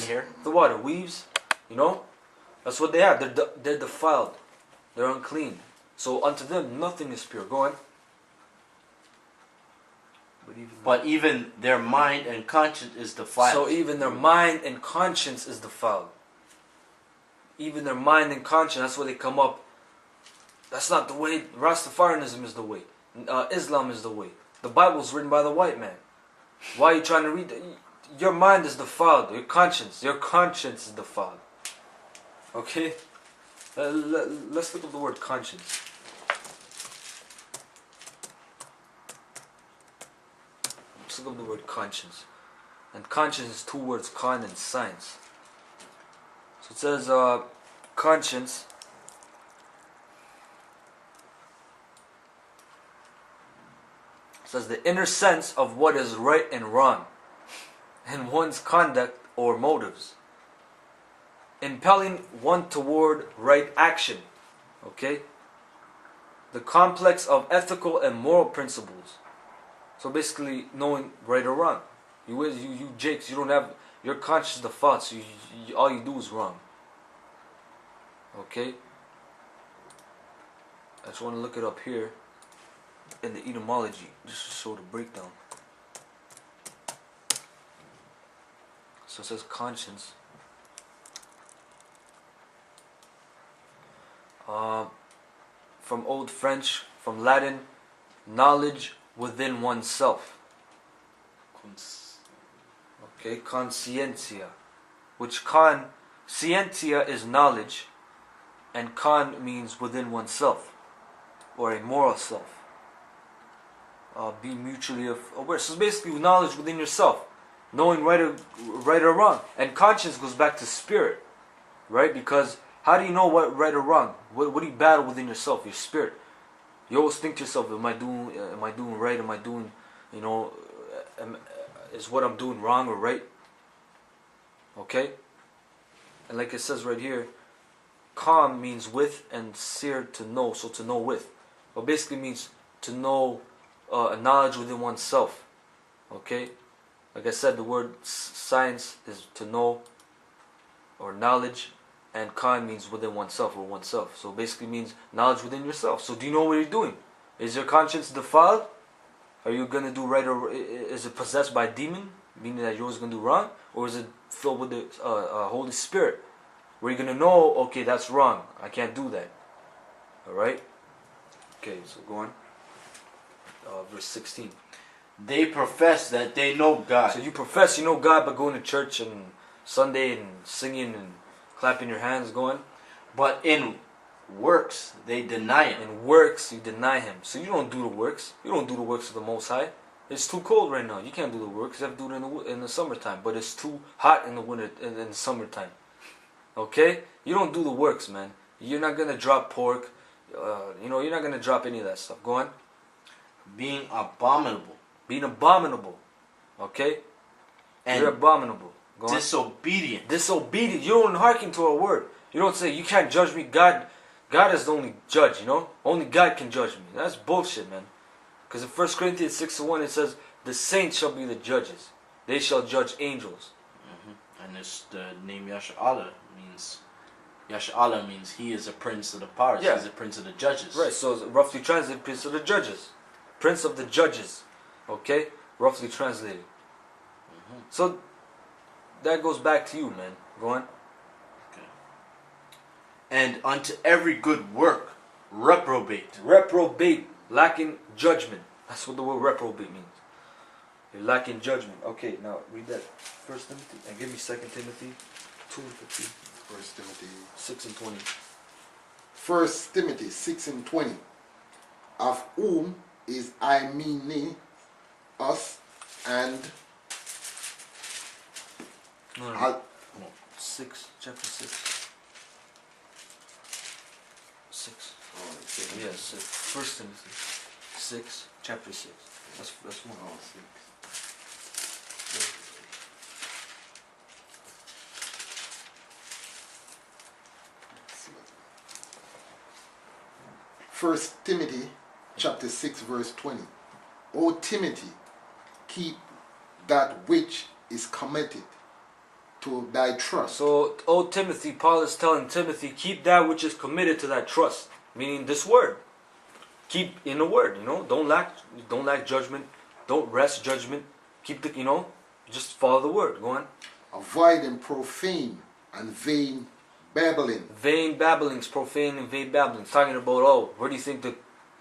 weaves. The water weaves. You know, that's what they have. They're defiled. They're unclean. So unto them nothing is pure. Go on. But even their mind and conscience is defiled. So even their mind and conscience is defiled. Even their mind and conscience, that's where they come up. That's not the way. Rastafarianism is the way. Islam is the way. The Bible's written by the white man. Why are you trying to read? Your mind is defiled. Your conscience is defiled. Okay? Let's look up the word conscience. Let's look up the word conscience. And conscience is two words, con and science. So it says conscience. It says the inner sense of what is right and wrong in one's conduct or motives, impelling one toward right action. Okay? The complex of ethical and moral principles. So basically, knowing right or wrong. You Jakes, you don't have your conscience defiled, so all you do is wrong. Okay? I just want to look it up here in the etymology, just to show the breakdown. So it says conscience. From Old French, from Latin, knowledge within oneself. Okay, conscientia. Which scientia is knowledge, and con means within oneself, or a moral self. Be mutually aware. So it's basically knowledge within yourself, knowing right or wrong. And conscience goes back to spirit, right? Because how do you know what right or wrong? What do you battle within yourself? Your spirit. You always think to yourself, am I doing right? Am I doing, is what I'm doing wrong or right? Okay? And like it says right here, calm means with, and seer to know, so to know with. Well, basically means to know a knowledge within oneself. Okay? Like I said, the word science is to know or knowledge, and con means within oneself or oneself. So basically means knowledge within yourself. So do you know what you're doing? Is your conscience defiled? Are you going to do right, or is it possessed by a demon, meaning that you're always going to do wrong? Or is it filled with the Holy Spirit, where you're going to know, okay, that's wrong, I can't do that. Alright? Okay, so go on. Verse 16. They profess that they know God. So you profess you know God by going to church and Sunday and singing and clapping your hands, going. But in works, they deny Him. In works, you deny Him. So you don't do the works. You don't do the works of the Most High. It's too cold right now. You can't do the works. You have to do it in the summertime. But it's too hot in the winter, in the summertime. Okay? You don't do the works, man. You're not going to drop pork. You're not going to drop any of that stuff. Go on. Being abominable. Being abominable. Okay? And you're abominable. Go on. Disobedient. Disobedient. You don't hearken to a word. You don't say, you can't judge me. God is the only judge, Only God can judge me. That's bullshit, man. Because in 1 Corinthians 6:1 it says, the saints shall be the judges. They shall judge angels. Mm-hmm. And it's the name Yasha'Allah means... Yasha'Allah means He is a prince of the powers. Yeah. He's a prince of the judges. Right, so roughly translated, prince of the judges. Prince of the judges. Okay? Roughly translated. Mm-hmm. So, that goes back to you, man. Go on. Okay. And unto every good work, reprobate. Reprobate. Lacking judgment. That's what the word reprobate means. You're lacking judgment. Okay, now read that 1 Timothy. And give me 2 Timothy 2:15. 1 Timothy 6:20. 1 Timothy 6:20. Of whom is I mean us and No. 6, chapter 6. 6. Oh, Yes, 1 Timothy 6, chapter 6. That's one. Oh, 6. First Timothy chapter 6 verse 20. O Timothy, keep that which is committed to thy trust. So, O Timothy, Paul is telling Timothy, keep that which is committed to that trust, meaning this word. Keep in the word, Don't lack judgment. Don't rest judgment. Keep the, just follow the word. Go on. Avoiding profane and vain babbling. Vain babblings, profane and vain babblings. Talking about, where do you think the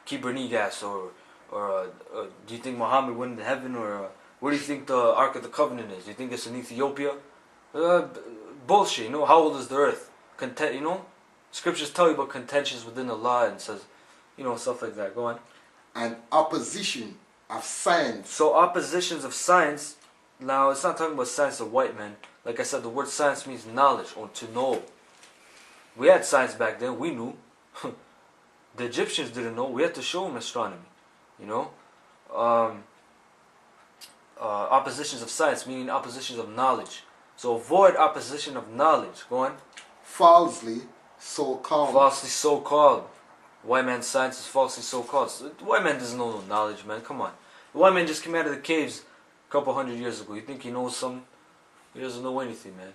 Kibra gas, or do you think Muhammad went into heaven, or where do you think the Ark of the Covenant is? Do you think it's in Ethiopia? Bullshit. How old is the earth? Scriptures tell you about contentions within the law and says, stuff like that. Go on. And opposition of science. So oppositions of science. Now it's not talking about science of white men. Like I said, the word science means knowledge or to know. We had science back then. We knew. The Egyptians didn't know. We had to show them astronomy. Oppositions of science meaning oppositions of knowledge. So avoid opposition of knowledge. Go on. Falsely so called. Falsely so called. White man's science is falsely so called. So the white man doesn't know no knowledge, man. Come on. The white man just came out of the caves a couple hundred years ago. You think he knows something? He doesn't know anything, man.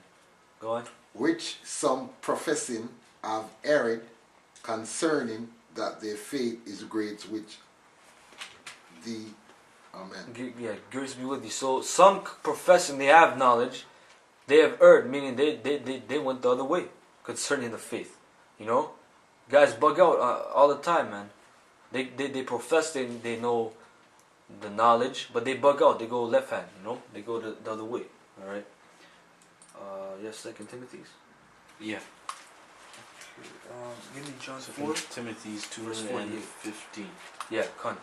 Go on. Which some professing have erred concerning that their faith is great, which the Amen. Yeah, grace be with you. So some professing they have knowledge, they have erred, meaning they went the other way concerning the faith. Guys bug out all the time, man. They profess they know the knowledge, but they bug out. They go left hand, They go the other way. All right. Yes, 2 Timothy's. Yeah. Give me John 4. Timothy's 2 verse and 48. 15. Yeah, con.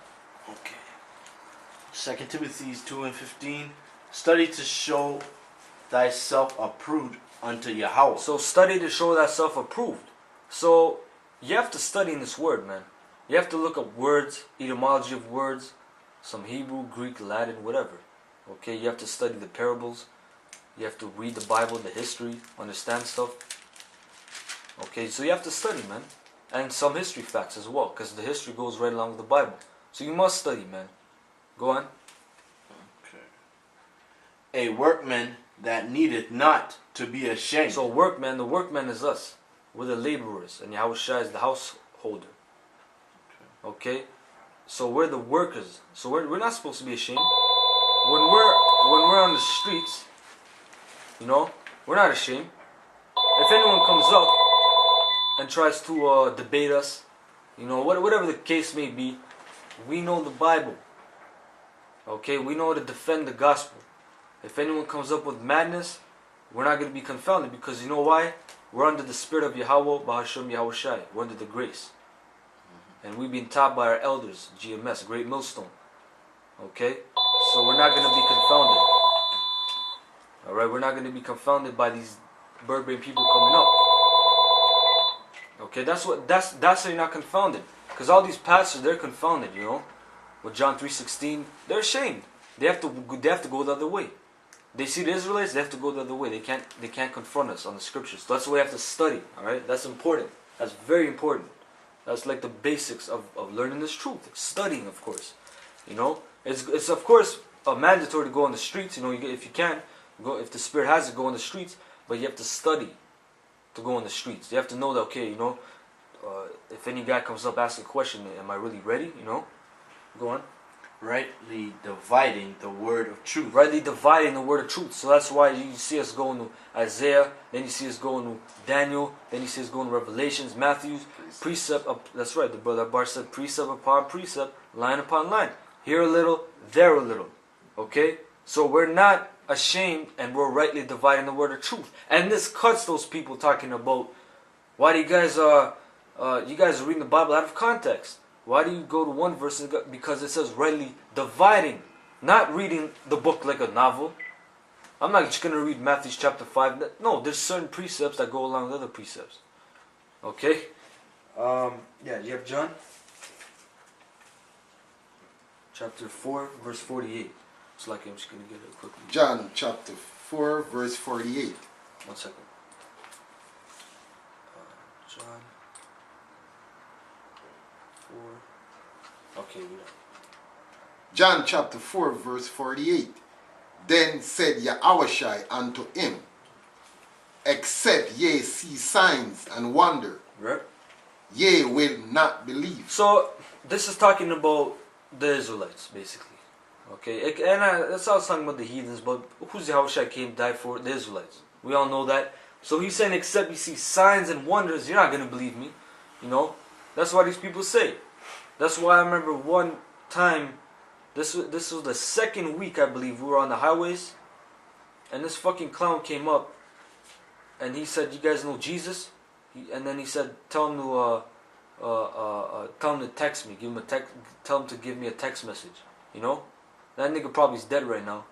Okay. 2 Timothy's 2 and 15. Study to show thyself approved unto Yahweh. So study to show thyself approved. So you have to study in this word, man. You have to look up words, etymology of words, some Hebrew, Greek, Latin, whatever. Okay, you have to study the parables. You have to read the Bible, the history, understand stuff. Okay, so you have to study, man. And some history facts as well, because the history goes right along with the Bible. So you must study, man. Go on. Okay. A workman that needeth not to be ashamed. So workman, the workman is us. We're the laborers, and Yahushua is the householder. Okay? So we're the workers. So we're not supposed to be ashamed. When we're on the streets, we're not ashamed. If anyone comes up and tries to debate us, whatever the case may be, we know the Bible. Okay, we know how to defend the gospel. If anyone comes up with madness, we're not going to be confounded, because you know why? We're under the spirit of Yahweh, Bahasham Yahushai. We're under the grace. And we've been taught by our elders, GMS, Great Millstone. Okay? So we're not going to be confounded. Alright, we're not going to be confounded by these Berber people coming up. Okay, that's how you're not confounded. Because all these pastors, they're confounded, With John 3:16, they're ashamed. They have to go the other way. They see the Israelites, they have to go the other way. They can't confront us on the scriptures. So that's why we have to study. Alright? That's important. That's very important. That's like the basics of learning this truth. Studying, of course. It's of course mandatory to go on the streets, if you can. Go, if the Spirit has it, go on the streets. But you have to study to go on the streets. You have to know that, okay, if any guy comes up asking a question, am I really ready? Go on. Rightly dividing the word of truth. Rightly dividing the word of truth. So that's why you see us going to Isaiah, then you see us going to Daniel, then you see us going to Revelations, Matthew, precept. That's right, the brother Bar said precept upon precept, line upon line. Here a little, there a little. Okay? So we're not ashamed, and we're rightly dividing the word of truth. And this cuts those people talking about, why do you guys are reading the Bible out of context? Why do you go to one verse? Because it says rightly dividing, not reading the book like a novel. I'm not just going to read Matthew chapter 5. No, there's certain precepts that go along with other precepts. Okay? Yeah, you have John? Chapter 4, verse 48. It's like I'm just going to get it quickly. John chapter 4, verse 48. 1 second. John 4. Okay, we know. John chapter 4, verse 48. Then said Yahushai unto him, except ye see signs and wonder, Right. ye will not believe. So this is talking about the Israelites, basically. Okay, that's all talking about the heathens, but who's Yahushua came die for? The Israelites. We all know that. So he's saying, except you see signs and wonders, you're not going to believe me. You know? That's why these people say. That's why I remember one time, this was the second week, I believe, we were on the highways, and this fucking clown came up, and he said, you guys know Jesus? And then he said, tell him to text me, give him a text, tell him to give me a text message. You know? That nigga probably is dead right now.